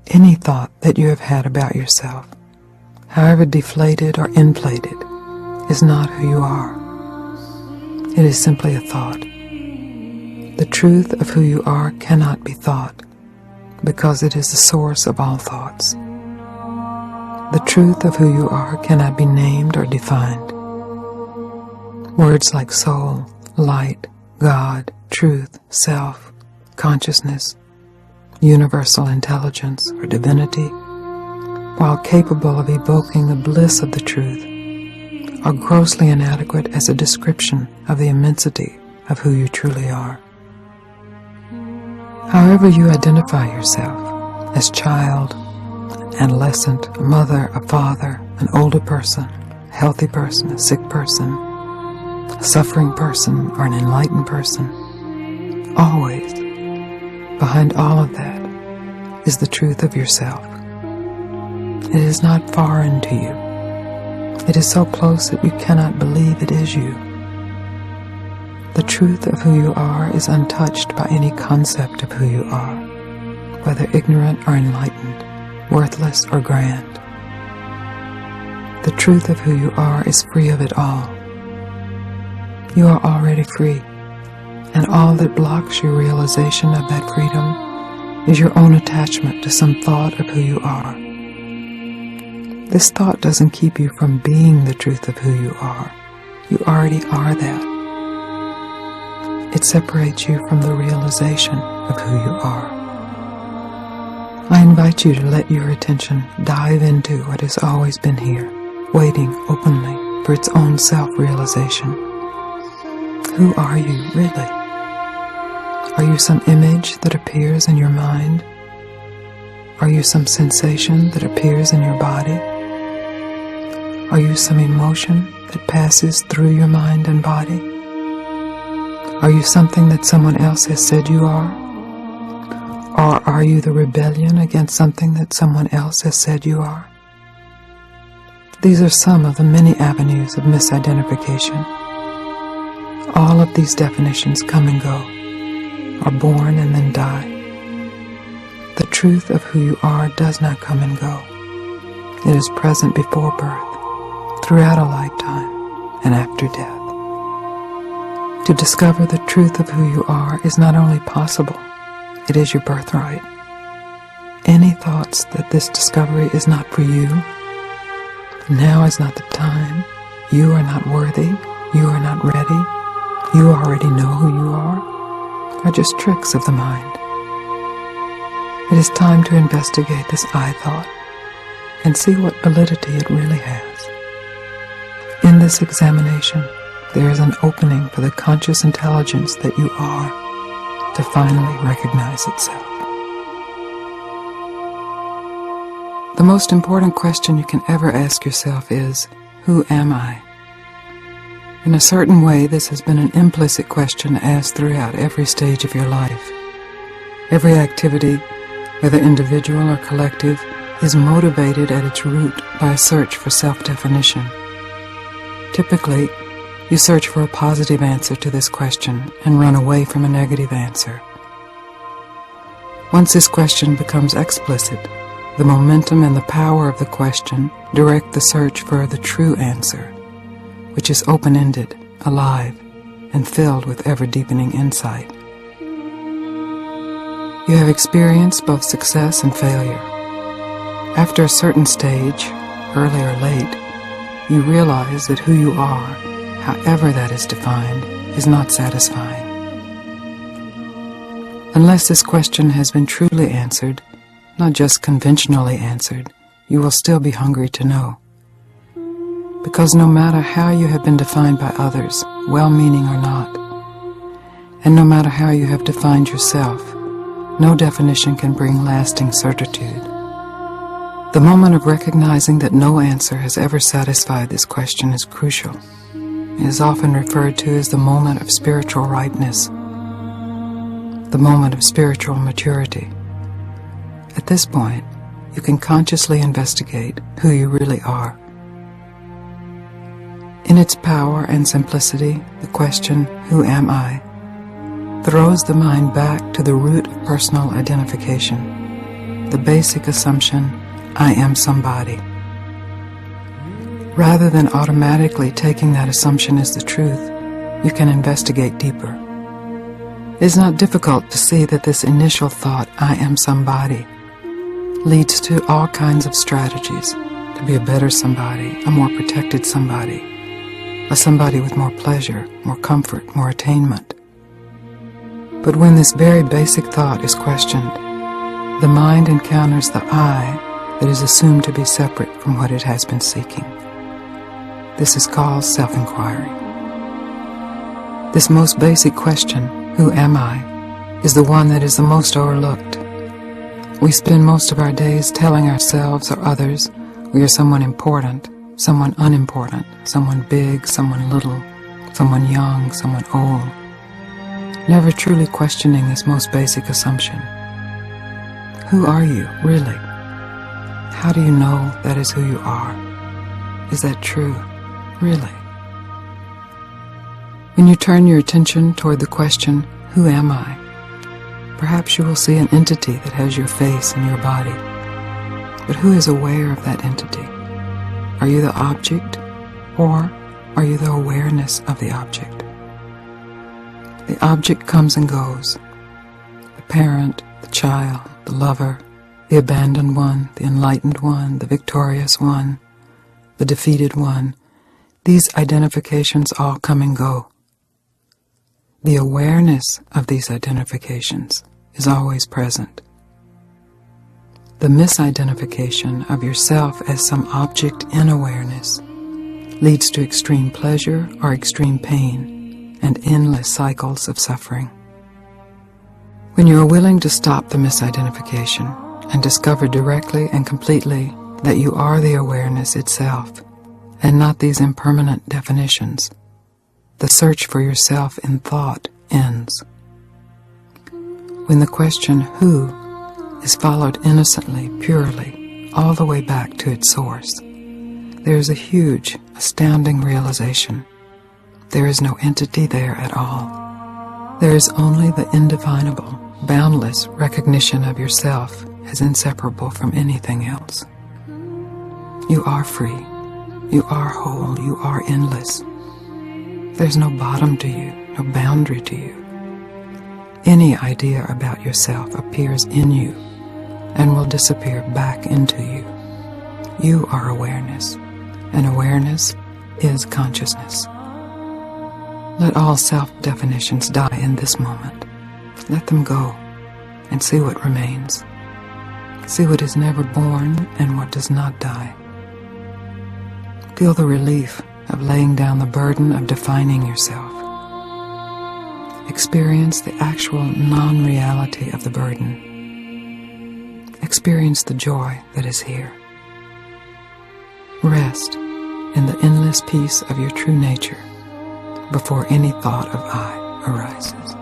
Any thought that you have had about yourself, however deflated or inflated, is not who you are. It is simply a thought. The truth of who you are cannot be thought, because it is the source of all thoughts. The truth of who you are cannot be named or defined. Words like soul, light, God, truth, self, consciousness, universal intelligence, or divinity, while capable of evoking the bliss of the truth, are grossly inadequate as a description of the immensity of who you truly are. However you identify yourself, as child, adolescent, a mother, a father, an older person, a healthy person, a sick person, a suffering person, or an enlightened person, always, behind all of that, is the truth of yourself. It is not foreign to you. It is so close that you cannot believe it is you. The truth of who you are is untouched by any concept of who you are, whether ignorant or enlightened, worthless or grand. The truth of who you are is free of it all. You are already free, and all that blocks your realization of that freedom is your own attachment to some thought of who you are. This thought doesn't keep you from being the truth of who you are. You already are that. It separates you from the realization of who you are. I invite you to let your attention dive into what has always been here, waiting openly for its own self-realization. Who are you, really? Are you some image that appears in your mind? Are you some sensation that appears in your body? Are you some emotion that passes through your mind and body? Are you something that someone else has said you are? Or are you the rebellion against something that someone else has said you are? These are some of the many avenues of misidentification. All of these definitions come and go, are born and then die. The truth of who you are does not come and go. It is present before birth, throughout a lifetime, and after death. To discover the truth of who you are is not only possible, it is your birthright. Any thoughts that this discovery is not for you, now is not the time, you are not worthy, you are not ready, you already know who you are just tricks of the mind. It is time to investigate this I thought and see what validity it really has. In this examination, there is an opening for the conscious intelligence that you are to finally recognize itself. The most important question you can ever ask yourself is, who am I? In a certain way, this has been an implicit question asked throughout every stage of your life. Every activity, whether individual or collective, is motivated at its root by a search for self-definition. Typically, you search for a positive answer to this question and run away from a negative answer. Once this question becomes explicit, the momentum and the power of the question direct the search for the true answer, which is open-ended, alive, and filled with ever-deepening insight. You have experienced both success and failure. After a certain stage, early or late, you realize that who you are, however that is defined, is not satisfying. Unless this question has been truly answered, not just conventionally answered, you will still be hungry to know. Because no matter how you have been defined by others, well-meaning or not, and no matter how you have defined yourself, no definition can bring lasting certitude. The moment of recognizing that no answer has ever satisfied this question is crucial. It is often referred to as the moment of spiritual ripeness, the moment of spiritual maturity. At this point, you can consciously investigate who you really are. In its power and simplicity, the question, who am I, throws the mind back to the root of personal identification. the basic assumption, I am somebody. Rather than automatically taking that assumption as the truth, you can investigate deeper. It is not difficult to see that this initial thought, I am somebody, leads to all kinds of strategies to be a better somebody, a more protected somebody, a somebody with more pleasure, more comfort, more attainment. But when this very basic thought is questioned, the mind encounters the I that is assumed to be separate from what it has been seeking. This is called self-inquiry. This most basic question, who am I, is the one that is the most overlooked. We spend most of our days telling ourselves or others we are someone important, someone unimportant, someone big, someone little, someone young, someone old, never truly questioning this most basic assumption. Who are you, really? How do you know that is who you are? Is that true, really? When you turn your attention toward the question, who am I? Perhaps you will see an entity that has your face and your body. But who is aware of that entity? Are you the object, or are you the awareness of the object? The object comes and goes. The parent, the child, the lover, the abandoned one, the enlightened one, the victorious one, the defeated one. These identifications all come and go. The awareness of these identifications is always present. The misidentification of yourself as some object in awareness leads to extreme pleasure or extreme pain and endless cycles of suffering. When you are willing to stop the misidentification and discover directly and completely that you are the awareness itself and not these impermanent definitions, the search for yourself in thought ends. When the question, who, is followed innocently, purely, all the way back to its source, there is a huge, astounding realization. There is no entity there at all. There is only the indefinable, boundless recognition of yourself as inseparable from anything else. You are free. You are whole. You are endless. There's no bottom to you, no boundary to you. Any idea about yourself appears in you and will disappear back into you. You are awareness, and awareness is consciousness. Let all self-definitions die in this moment. Let them go and see what remains. See what is never born and what does not die. Feel the relief of laying down the burden of defining yourself. Experience the actual non-reality of the burden. Experience the joy that is here. Rest in the endless peace of your true nature before any thought of I arises.